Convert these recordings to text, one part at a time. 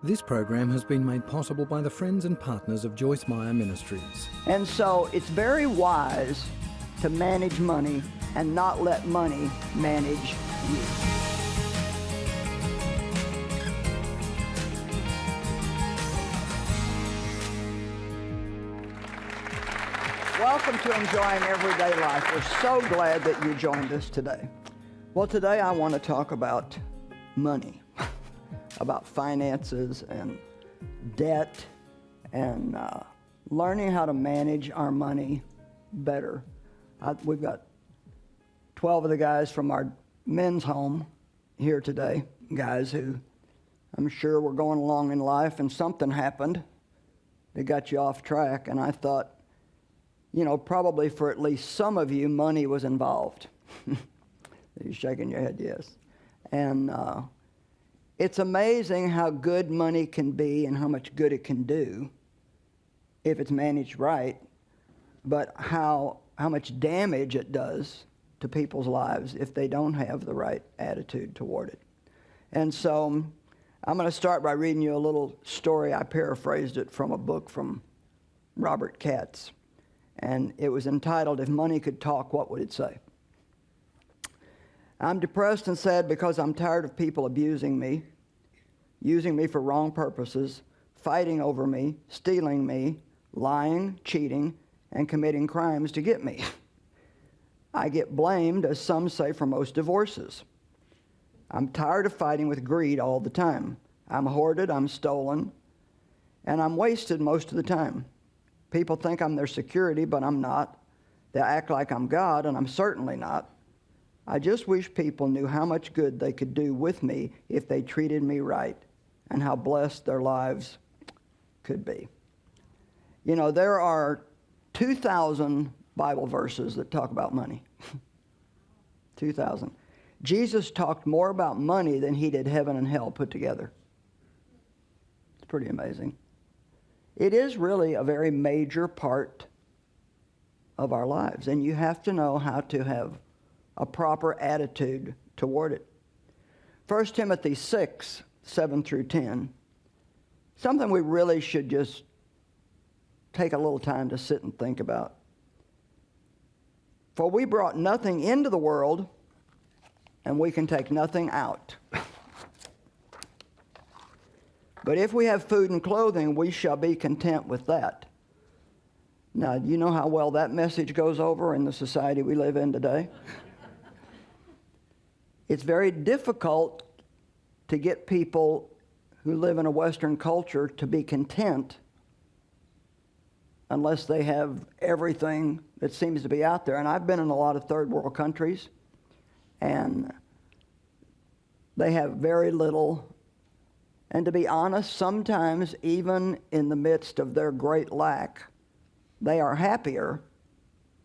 This program has been made possible by the friends and partners of Joyce Meyer Ministries. And so it's very wise to manage money and not let money manage you. Welcome to Enjoying Everyday Life. We're so glad that you joined us today. Well, today I want to talk about money, about finances and debt and learning how to manage our money better. We've got 12 of the guys from our men's home here today, guys who I'm sure were going along in life and something happened that got you off track, and I thought, you know, probably for at least some of you, money was involved. You're shaking your head, yes. And it's amazing how good money can be and how much good it can do if it's managed right, but how much damage it does to people's lives if they don't have the right attitude toward it. And so I'm going to start by reading you a little story. I paraphrased it from a book from Robert Katz. And it was entitled, If Money Could Talk, What Would It Say? I'm depressed and sad because I'm tired of people abusing me, using me for wrong purposes, fighting over me, stealing me, lying, cheating, and committing crimes to get me. I get blamed, as some say, for most divorces. I'm tired of fighting with greed all the time. I'm hoarded, I'm stolen, and I'm wasted most of the time. People think I'm their security, but I'm not. They act like I'm God, and I'm certainly not. I just wish people knew how much good they could do with me if they treated me right, and how blessed their lives could be. You know, there are 2,000 Bible verses that talk about money. 2,000. Jesus talked more about money than he did heaven and hell put together. It's pretty amazing. It is really a very major part of our lives, and you have to know how to have a proper attitude toward it. 1 Timothy 6, 7 through 10, something we really should just take a little time to sit and think about. For we brought nothing into the world, and we can take nothing out. But if we have food and clothing, we shall be content with that. Now, you know how well that message goes over in the society we live in today? It's very difficult to get people who live in a Western culture to be content unless they have everything that seems to be out there. And I've been in a lot of third world countries, and they have very little. And to be honest, sometimes even in the midst of their great lack, they are happier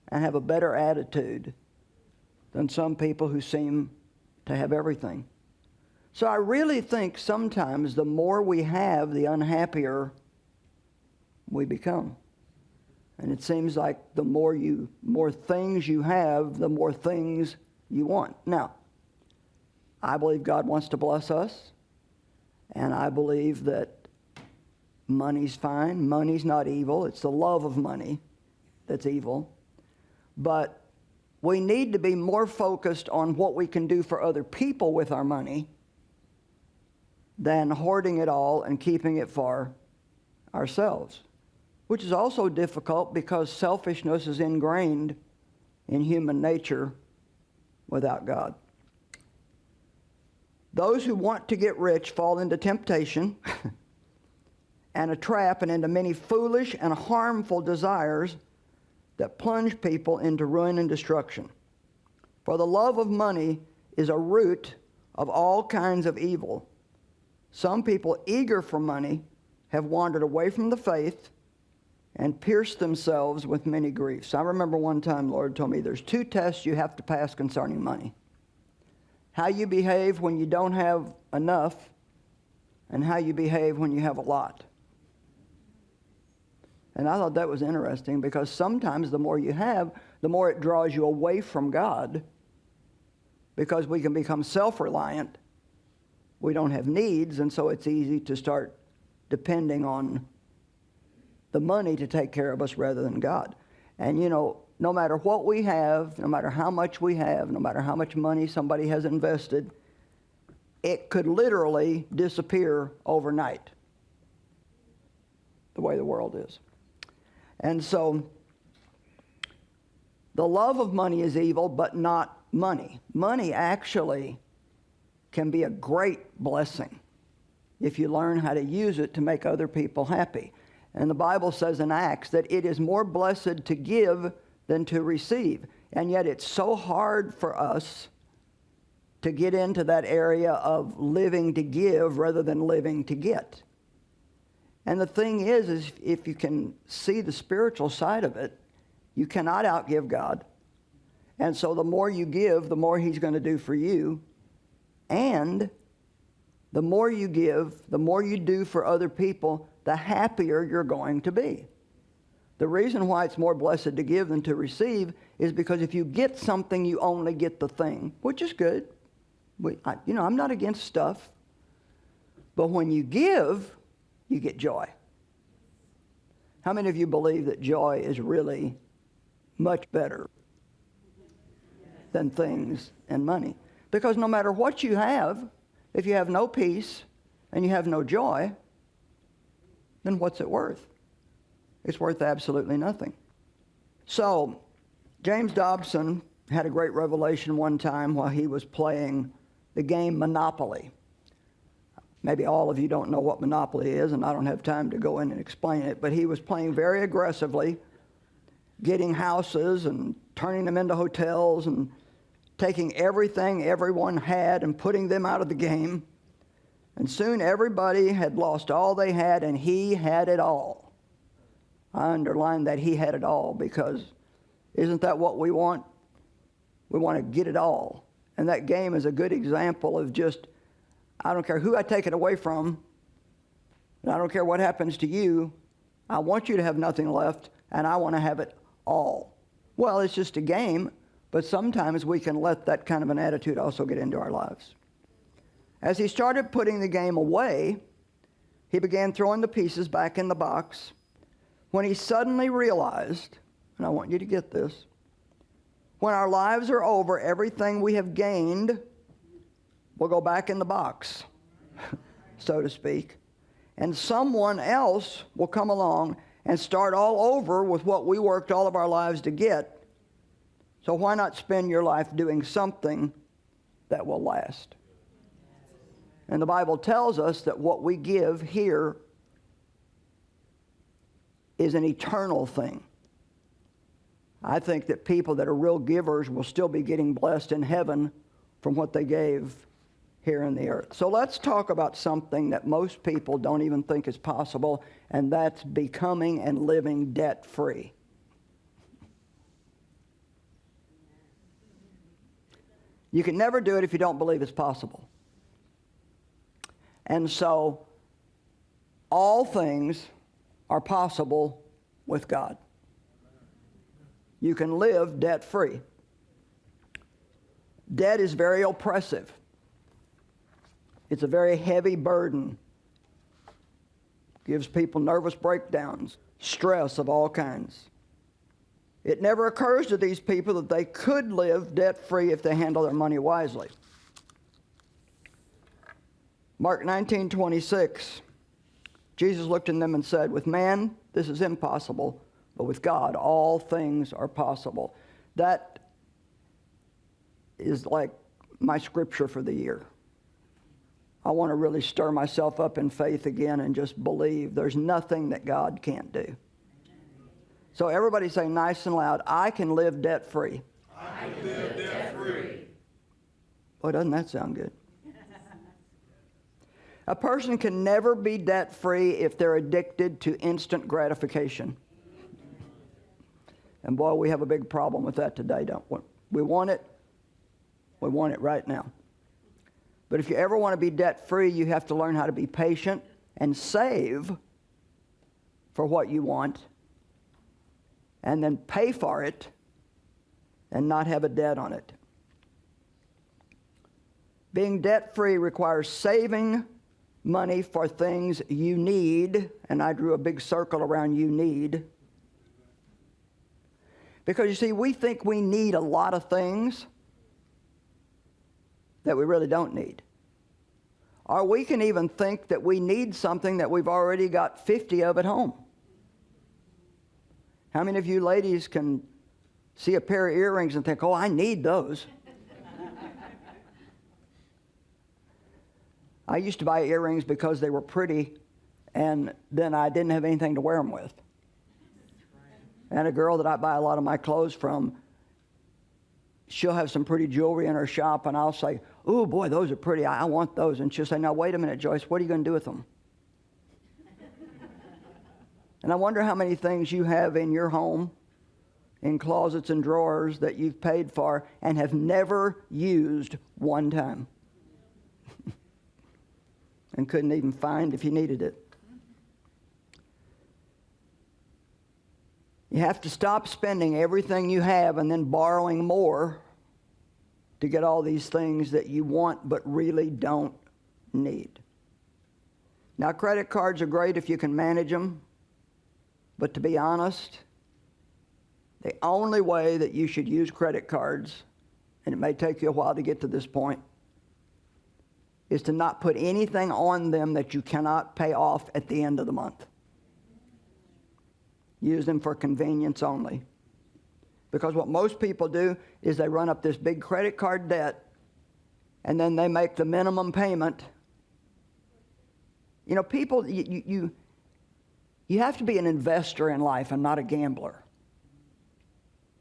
and have a better attitude than some people who seem to have everything. So I really think sometimes the more we have, the unhappier we become. And it seems like the more things you have, the more things you want. Now, I believe God wants to bless us. And I believe that money's fine. Money's not evil. It's the love of money that's evil. But we need to be more focused on what we can do for other people with our money than hoarding it all and keeping it for ourselves, which is also difficult because selfishness is ingrained in human nature without God. Those who want to get rich fall into temptation and a trap and into many foolish and harmful desires that plunge people into ruin and destruction. For the love of money is a root of all kinds of evil. Some people eager for money have wandered away from the faith and pierced themselves with many griefs. I remember one time the Lord told me there's 2 tests you have to pass concerning money. How you behave when you don't have enough, and how you behave when you have a lot. And I thought that was interesting because sometimes the more you have, the more it draws you away from God, because we can become self-reliant. We don't have needs, and so it's easy to start depending on the money to take care of us rather than God. And you know, no matter what we have, no matter how much we have, no matter how much money somebody has invested, it could literally disappear overnight, the way the world is. And so, the love of money is evil, but not money. Money actually can be a great blessing if you learn how to use it to make other people happy. And the Bible says in Acts that it is more blessed to give than to receive. And yet it's so hard for us to get into that area of living to give rather than living to get. And the thing is if you can see the spiritual side of it, you cannot outgive God. And so the more you give, the more He's going to do for you. And the more you give, the more you do for other people, the happier you're going to be. The reason why it's more blessed to give than to receive is because if you get something, you only get the thing, which is good. I'm not against stuff. But when you give, you get joy. How many of you believe that joy is really much better than things and money? Because no matter what you have, if you have no peace and you have no joy, then what's it worth? It's worth absolutely nothing. So, James Dobson had a great revelation one time while he was playing the game Monopoly. Maybe all of you don't know what Monopoly is, and I don't have time to go in and explain it, but he was playing very aggressively, getting houses and turning them into hotels and taking everything everyone had and putting them out of the game. And soon everybody had lost all they had, and he had it all. I underline that he had it all, because isn't that what we want? We want to get it all. And that game is a good example of just, I don't care who I take it away from, and I don't care what happens to you, I want you to have nothing left, and I want to have it all. Well, it's just a game, but sometimes we can let that kind of an attitude also get into our lives. As he started putting the game away, he began throwing the pieces back in the box when he suddenly realized, and I want you to get this, when our lives are over, everything we have gained will go back in the box, so to speak. And someone else will come along and start all over with what we worked all of our lives to get. So why not spend your life doing something that will last? And the Bible tells us that what we give here is an eternal thing. I think that people that are real givers will still be getting blessed in heaven from what they gave here in the earth. So let's talk about something that most people don't even think is possible, and that's becoming and living debt-free. You can never do it if you don't believe it's possible. And so, all things are possible with God. You can live debt-free. Debt is very oppressive. It's a very heavy burden. Gives people nervous breakdowns, stress of all kinds. It never occurs to these people that they could live debt-free if they handle their money wisely. Mark 19:26, Jesus looked at them and said, "With man, this is impossible, but with God, all things are possible." That is like my scripture for the year. I want to really stir myself up in faith again and just believe there's nothing that God can't do. So everybody say nice and loud, I can live debt-free. I can live debt-free. Boy, doesn't that sound good? A person can never be debt-free if they're addicted to instant gratification. And boy, we have a big problem with that today, don't we? We want it right now. But if you ever want to be debt-free, you have to learn how to be patient and save for what you want, and then pay for it and not have a debt on it. Being debt-free requires saving money for things you need, and I drew a big circle around you need. Because you see, we think we need a lot of things that we really don't need. Or we can even think that we need something that we've already got 50 of at home. How many of you ladies can see a pair of earrings and think, oh, I need those? I used to buy earrings because they were pretty, and then I didn't have anything to wear them with. And a girl that I buy a lot of my clothes from, she'll have some pretty jewelry in her shop, and I'll say, oh, boy, those are pretty. I want those. And she'll say, now, wait a minute, Joyce, what are you going to do with them? And I wonder how many things you have in your home, in closets and drawers, that you've paid for and have never used one time. And couldn't even find if you needed it. You have to stop spending everything you have and then borrowing more to get all these things that you want but really don't need. Now, credit cards are great if you can manage them, but to be honest, the only way that you should use credit cards, and it may take you a while to get to this point, is to not put anything on them that you cannot pay off at the end of the month. Use them for convenience only. Because what most people do is they run up this big credit card debt, and then they make the minimum payment. You know, people, you have to be an investor in life and not a gambler.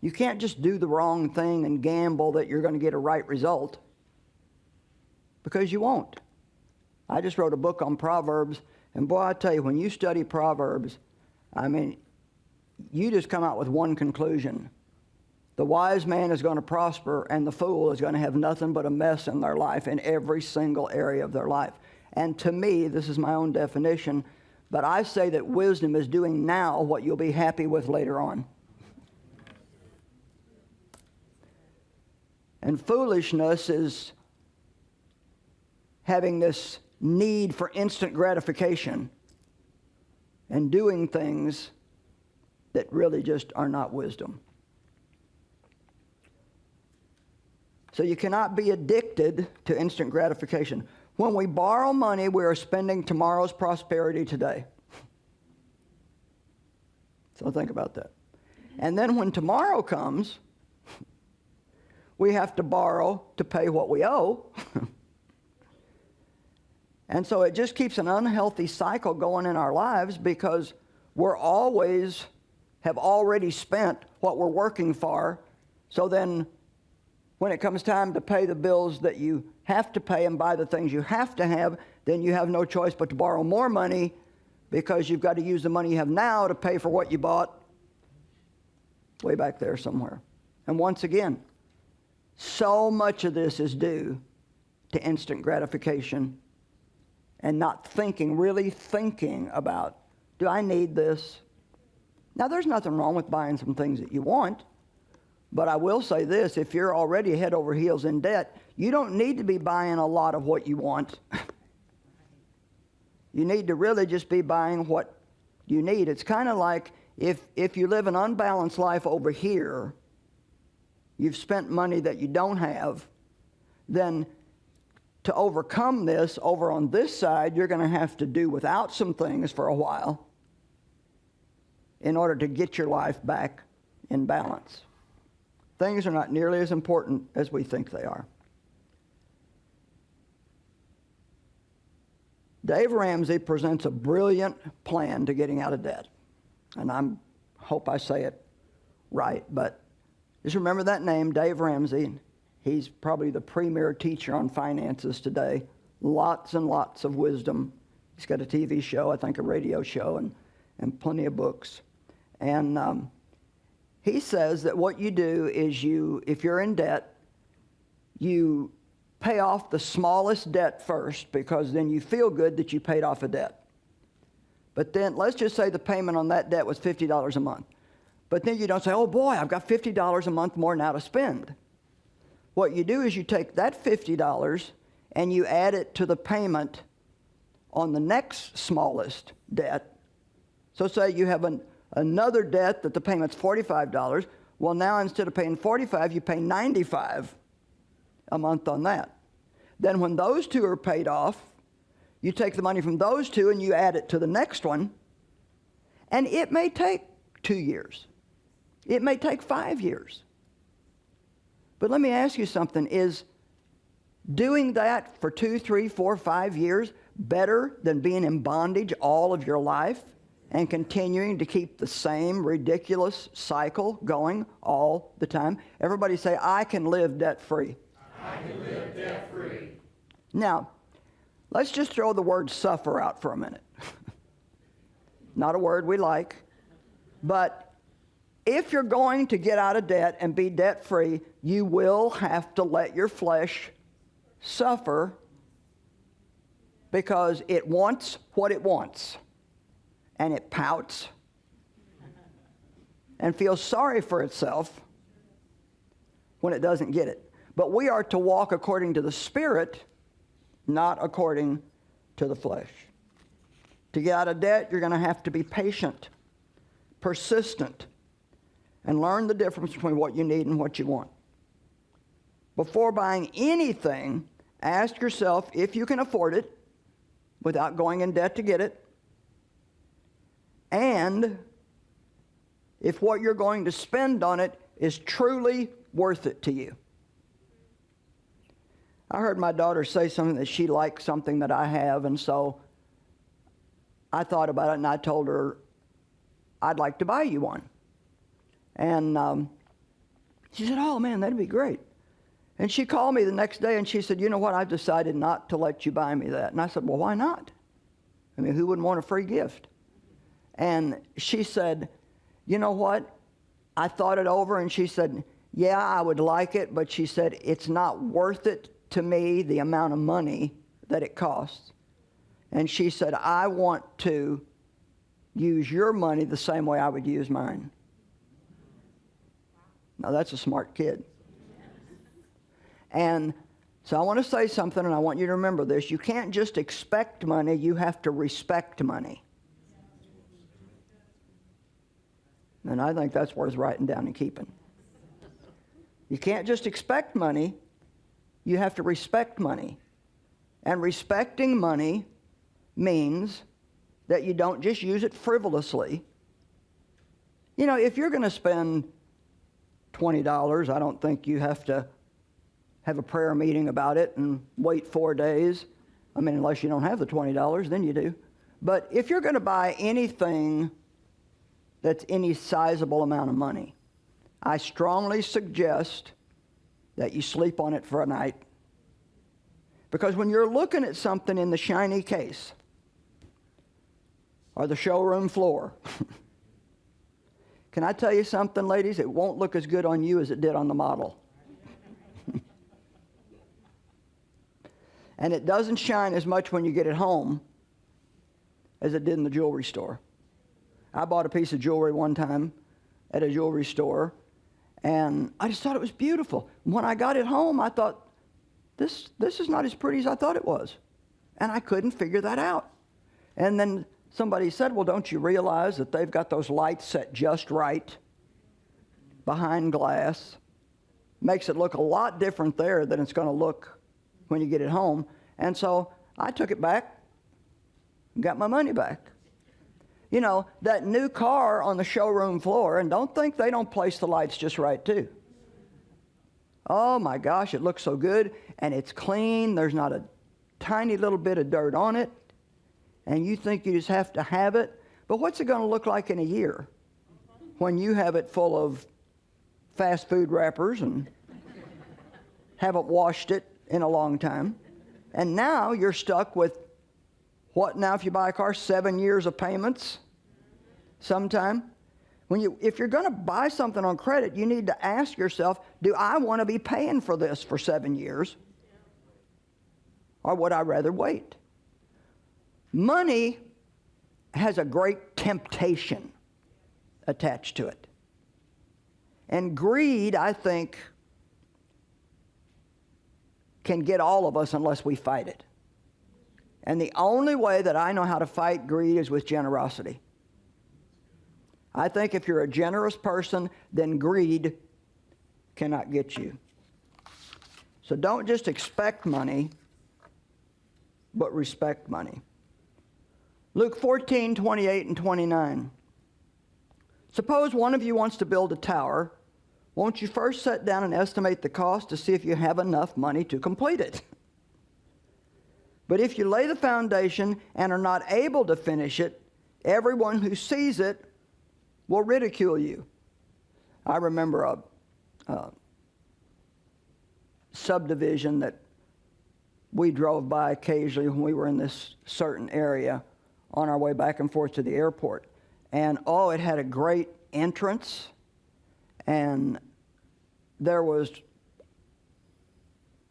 You can't just do the wrong thing and gamble that you're going to get a right result, because you won't. I just wrote a book on Proverbs, and boy, I tell you, when you study Proverbs, I mean, you just come out with one conclusion. The wise man is going to prosper, and the fool is going to have nothing but a mess in their life, in every single area of their life. And to me, this is my own definition, but I say that wisdom is doing now what you'll be happy with later on. And foolishness is having this need for instant gratification and doing things that really just are not wisdom. So you cannot be addicted to instant gratification. When we borrow money, we are spending tomorrow's prosperity today. So think about that. And then when tomorrow comes, we have to borrow to pay what we owe. And so it just keeps an unhealthy cycle going in our lives, because we're always have already spent what we're working for. So then when it comes time to pay the bills that you have to pay and buy the things you have to have, then you have no choice but to borrow more money, because you've got to use the money you have now to pay for what you bought way back there somewhere. And once again, so much of this is due to instant gratification and not really thinking about, do I need this? Now, there's nothing wrong with buying some things that you want, but I will say this: if you're already head over heels in debt, you don't need to be buying a lot of what you want. You need to really just be buying what you need. It's kind of like if you live an unbalanced life over here, you've spent money that you don't have, then to overcome this over on this side, you're going to have to do without some things for a while in order to get your life back in balance. Things are not nearly as important as we think they are. Dave Ramsey presents a brilliant plan to getting out of debt. And I hope I say it right, but just remember that name, Dave Ramsey. He's probably the premier teacher on finances today. Lots and lots of wisdom. He's got a TV show, I think a radio show, and plenty of books. And he says that what you do is if you're in debt, you pay off the smallest debt first, because then you feel good that you paid off a debt. But then let's just say the payment on that debt was $50 a month. But then you don't say, oh boy, I've got $50 a month more now to spend. What you do is you take that $50 and you add it to the payment on the next smallest debt. So say you have another debt that the payment's $45. Well, now instead of paying $45, you pay $95 a month on that. Then when those two are paid off, you take the money from those two and you add it to the next one, and it may take 2 years. It may take 5 years. But let me ask you something. Is doing that for 2, 3, 4, 5 years better than being in bondage all of your life and continuing to keep the same ridiculous cycle going all the time? Everybody say, I can live debt-free. I can live debt-free. Now, let's just throw the word suffer out for a minute. Not a word we like. But if you're going to get out of debt and be debt-free, you will have to let your flesh suffer because it wants what it wants. And it pouts and feels sorry for itself when it doesn't get it. But we are to walk according to the Spirit, not according to the flesh. To get out of debt, you're going to have to be patient, persistent, and learn the difference between what you need and what you want. Before buying anything, ask yourself if you can afford it without going in debt to get it, and if what you're going to spend on it is truly worth it to you. I heard my daughter say something that she liked something that I have, and so I thought about it and I told her, I'd like to buy you one. And she said, oh man, that'd be great. And she called me the next day and she said, you know what, I've decided not to let you buy me that. And I said, well, why not? I mean, who wouldn't want a free gift? And she said, you know what, I thought it over, and she said, yeah, I would like it, but she said, it's not worth it to me, the amount of money that it costs. And she said, I want to use your money the same way I would use mine. Now, that's a smart kid. And so I want to say something, and I want you to remember this. You can't just expect money, you have to respect money. And I think that's worth writing down and keeping. You can't just expect money, you have to respect money. And respecting money means that you don't just use it frivolously. You know, if you're going to spend $20, I don't think you have to have a prayer meeting about it and wait 4 days. I mean, unless you don't have the $20, then you do. But if you're going to buy anything that's any sizable amount of money, I strongly suggest that you sleep on it for a night. Because when you're looking at something in the shiny case or the showroom floor, can I tell you something, ladies? It won't look as good on you as it did on the model. And it doesn't shine as much when you get it home as it did in the jewelry store. I bought a piece of jewelry one time at a jewelry store, and I just thought it was beautiful. When I got it home, I thought, this is not as pretty as I thought it was. And I couldn't figure that out. And then somebody said, well, don't you realize that they've got those lights set just right behind glass? Makes it look a lot different there than it's going to look when you get it home. And so I took it back and got my money back. You know, that new car on the showroom floor, and don't think they don't place the lights just right too. Oh my gosh, it looks so good, and it's clean. There's not a tiny little bit of dirt on it, and you think you just have to have it. But what's it going to look like in a year when you have it full of fast food wrappers and haven't washed it in a long time? And now you're stuck with what now if you buy a car? 7 years of payments sometime. If you're going to buy something on credit, you need to ask yourself, do I want to be paying for this for 7 years? Or would I rather wait? Money has a great temptation attached to it. And greed, I think, can get all of us unless we fight it. And the only way that I know how to fight greed is with generosity. I think if you're a generous person, then greed cannot get you. So don't just expect money, but respect money. Luke 14, 28 and 29. Suppose one of you wants to build a tower. Won't you first sit down and estimate the cost to see if you have enough money to complete it? But if you lay the foundation and are not able to finish it, everyone who sees it will ridicule you. I remember a subdivision that we drove by occasionally when we were in this certain area on our way back and forth to the airport. And it had a great entrance, and there was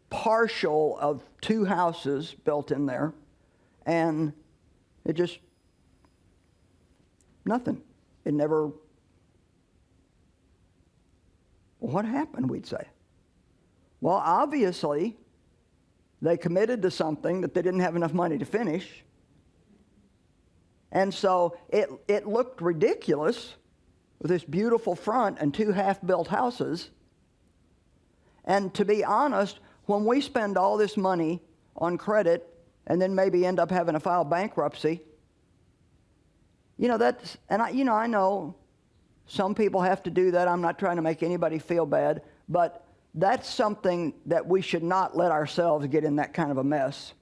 partial of 2 houses built in there, and it just, nothing. It never, what happened, we'd say? Well, obviously, they committed to something that they didn't have enough money to finish. And so it looked ridiculous with this beautiful front and 2 half-built houses. And to be honest, when we spend all this money on credit and then maybe end up having to file bankruptcy, that's, and I know some people have to do that. I'm not trying to make anybody feel bad, but that's something that we should not let ourselves get in that kind of a mess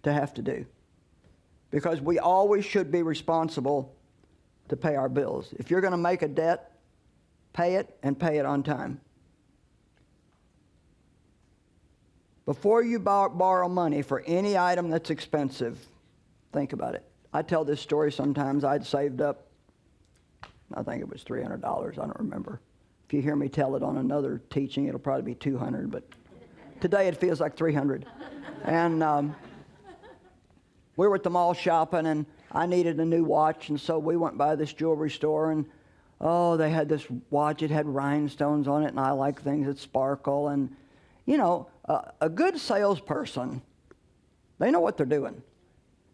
to have to do. Because we always should be responsible to pay our bills. If you're going to make a debt, pay it and pay it on time. Before you borrow money for any item that's expensive, think about it. I tell this story sometimes. I'd saved up, I think it was $300. I don't remember. If you hear me tell it on another teaching, it'll probably be $200. But today it feels like $300. And we were at the mall shopping, and I needed a new watch, and so we went by this jewelry store, and they had this watch. It had rhinestones on it, and I like things that sparkle. And a good salesperson, they know what they're doing.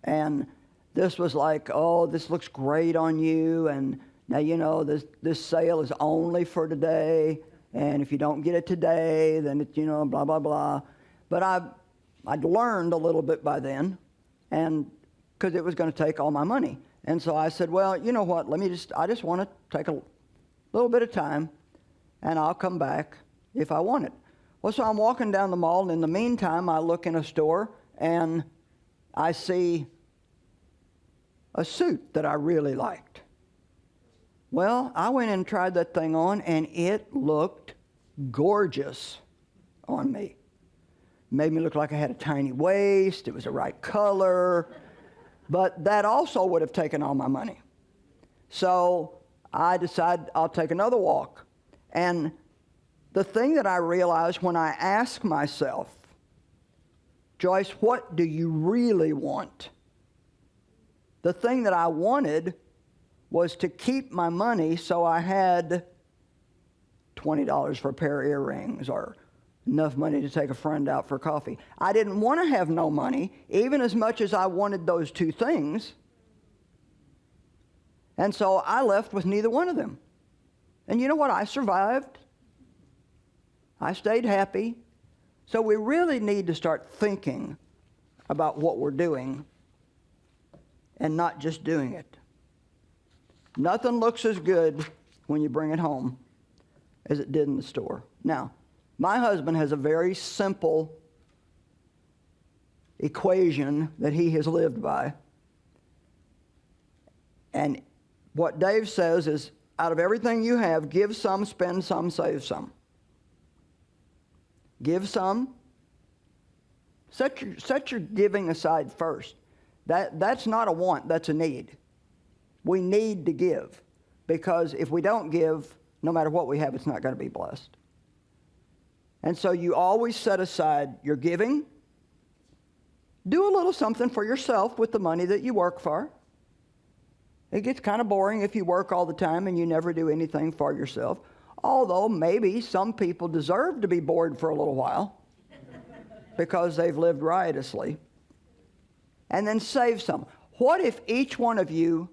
And this was like, this looks great on you, and now this sale is only for today, and if you don't get it today, then it, blah blah blah. But I'd learned a little bit by then, and because it was going to take all my money. And so I said, well, you know what, I just want to take a little bit of time, and I'll come back if I want it. Well, so I'm walking down the mall, and in the meantime, I look in a store, and I see a suit that I really liked. Well, I went and tried that thing on, and it looked gorgeous on me. Made me look like I had a tiny waist. It was the right color. But that also would have taken all my money. So I decided I'll take another walk. And the thing that I realized when I asked myself, Joyce, what do you really want? The thing that I wanted was to keep my money so I had $20 for a pair of earrings or enough money to take a friend out for coffee. I didn't want to have no money, even as much as I wanted those 2 things. And so I left with neither one of them. And you know what? I survived. I stayed happy. So we really need to start thinking about what we're doing and not just doing it. Nothing looks as good when you bring it home as it did in the store. Now, my husband has a very simple equation that he has lived by. And what Dave says is, out of everything you have, give some, spend some, save some. Give some. Set your giving aside first. That's not a want, that's a need. We need to give, because if we don't give, no matter what we have, it's not going to be blessed. And so you always set aside your giving. Do a little something for yourself with the money that you work for. It gets kind of boring if you work all the time and you never do anything for yourself. Although maybe some people deserve to be bored for a little while because they've lived riotously. and then save some. What if each one of you,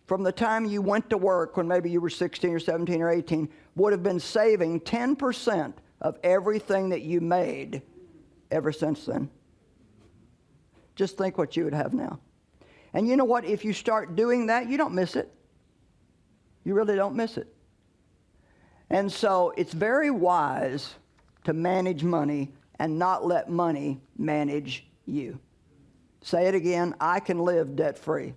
from the time you went to work when maybe you were 16 or 17 or 18, would have been saving 10% of everything that you made ever since then? Just think what you would have now. And you know what? If you start doing that, you don't miss it. You really don't miss it. And so it's very wise to manage money and not let money manage you. Say it again, I can live debt-free.